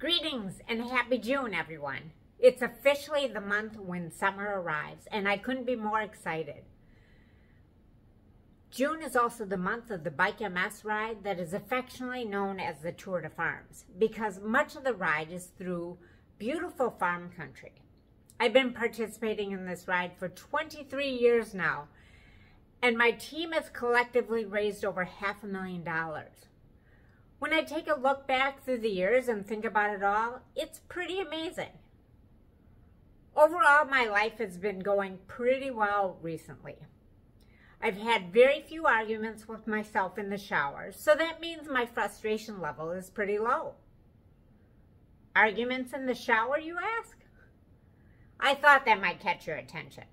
Greetings and happy June, everyone. It's officially the month when summer arrives, and I couldn't be more excited. June is also the month of the Bike MS ride that is affectionately known as the Tour de Farms, because much of the ride is through beautiful farm country. I've been participating in this ride for 23 years now, and my team has collectively raised over $500,000. When I take a look back through the years and think about it all, it's pretty amazing. Overall, my life has been going pretty well recently. I've had very few arguments with myself in the shower, so that means my frustration level is pretty low. Arguments in the shower, you ask? I thought that might catch your attention,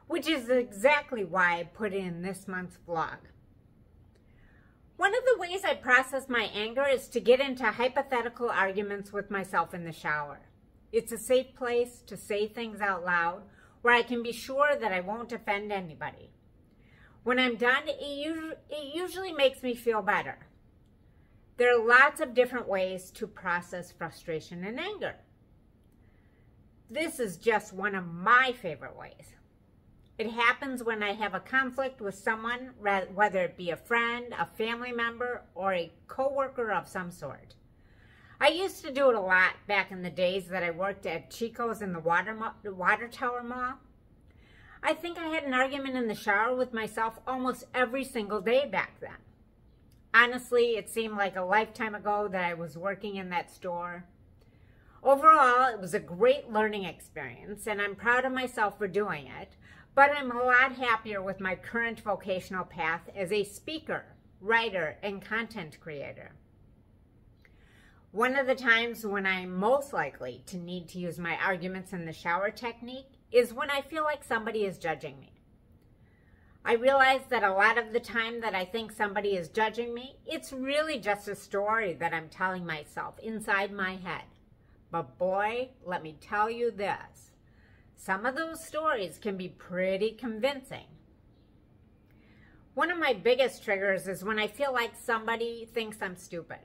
which is exactly why I put in this month's vlog. One of the ways I process my anger is to get into hypothetical arguments with myself in the shower. It's a safe place to say things out loud where I can be sure that I won't offend anybody. When I'm done, it usually makes me feel better. There are lots of different ways to process frustration and anger. This is just one of my favorite ways. It happens when I have a conflict with someone, whether it be a friend, a family member, or a coworker of some sort. I used to do it a lot back in the days that I worked at Chico's in the Water Tower Mall. I think I had an argument in the shower with myself almost every single day back then. Honestly, it seemed like a lifetime ago that I was working in that store. Overall, it was a great learning experience, and I'm proud of myself for doing it. But I'm a lot happier with my current vocational path as a speaker, writer, and content creator. One of the times when I'm most likely to need to use my arguments in the shower technique is when I feel like somebody is judging me. I realize that a lot of the time that I think somebody is judging me, it's really just a story that I'm telling myself inside my head. But boy, let me tell you this. Some of those stories can be pretty convincing. One of my biggest triggers is when I feel like somebody thinks I'm stupid.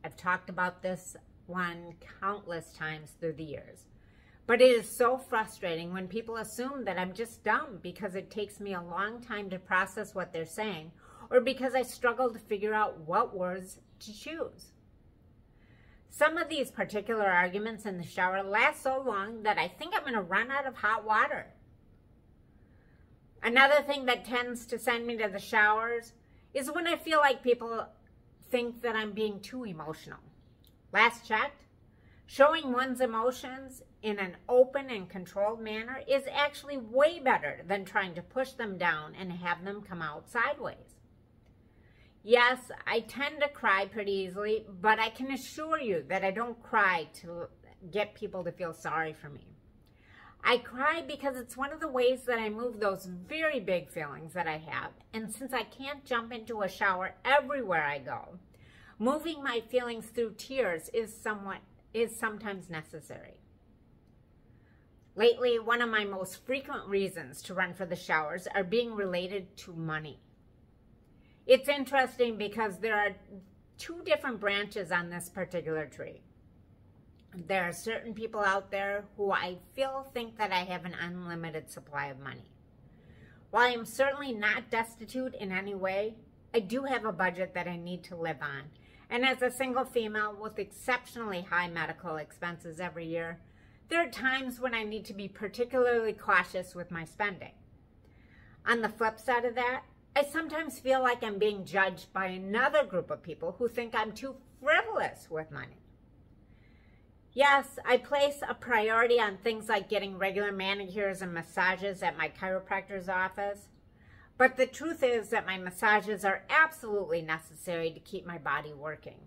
I've talked about this one countless times through the years. But it is so frustrating when people assume that I'm just dumb because it takes me a long time to process what they're saying, or because I struggle to figure out what words to choose. Some of these particular arguments in the shower last so long that I think I'm going to run out of hot water. Another thing that tends to send me to the showers is when I feel like people think that I'm being too emotional. Last checked, showing one's emotions in an open and controlled manner is actually way better than trying to push them down and have them come out sideways. Yes, I tend to cry pretty easily, but I can assure you that I don't cry to get people to feel sorry for me. I cry because it's one of the ways that I move those very big feelings that I have, and since I can't jump into a shower everywhere I go, moving my feelings through tears is sometimes necessary. Lately, one of my most frequent reasons to run for the showers are being related to money. It's interesting because there are two different branches on this particular tree. There are certain people out there who I feel think that I have an unlimited supply of money. While I'm certainly not destitute in any way, I do have a budget that I need to live on. And as a single female with exceptionally high medical expenses every year, there are times when I need to be particularly cautious with my spending. On the flip side of that, I sometimes feel like I'm being judged by another group of people who think I'm too frivolous with money. Yes, I place a priority on things like getting regular manicures and massages at my chiropractor's office, but the truth is that my massages are absolutely necessary to keep my body working.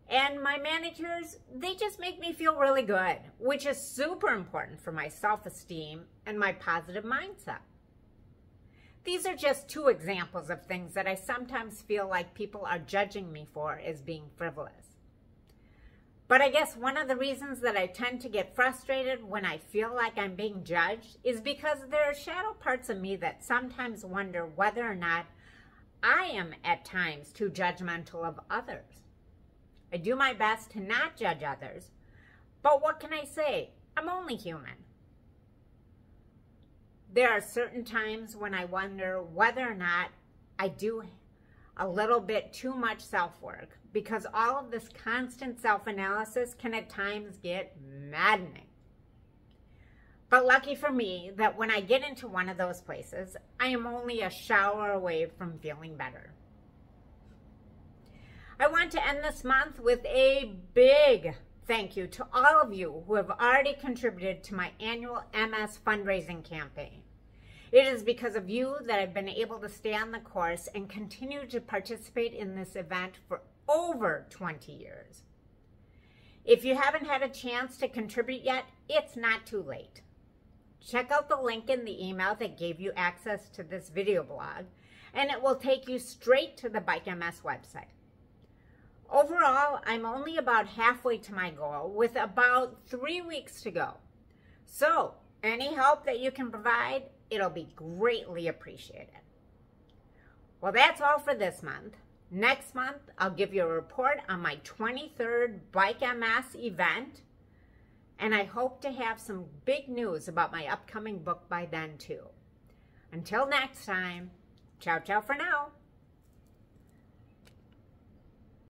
And my manicures, they just make me feel really good, which is super important for my self-esteem and my positive mindset. These are just two examples of things that I sometimes feel like people are judging me for as being frivolous. But I guess one of the reasons that I tend to get frustrated when I feel like I'm being judged is because there are shadow parts of me that sometimes wonder whether or not I am at times too judgmental of others. I do my best to not judge others. But what can I say? I'm only human. There are certain times when I wonder whether or not I do a little bit too much self-work, because all of this constant self-analysis can at times get maddening. But lucky for me that when I get into one of those places, I am only a shower away from feeling better. I want to end this month with a big thank you to all of you who have already contributed to my annual MS fundraising campaign. It is because of you that I've been able to stay on the course and continue to participate in this event for over 20 years. If you haven't had a chance to contribute yet, it's not too late. Check out the link in the email that gave you access to this video blog, and it will take you straight to the Bike MS website. Overall, I'm only about halfway to my goal with about 3 weeks to go. So, any help that you can provide, it'll be greatly appreciated. Well, that's all for this month. Next month, I'll give you a report on my 23rd Bike MS event, and I hope to have some big news about my upcoming book by then too. Until next time, ciao ciao for now.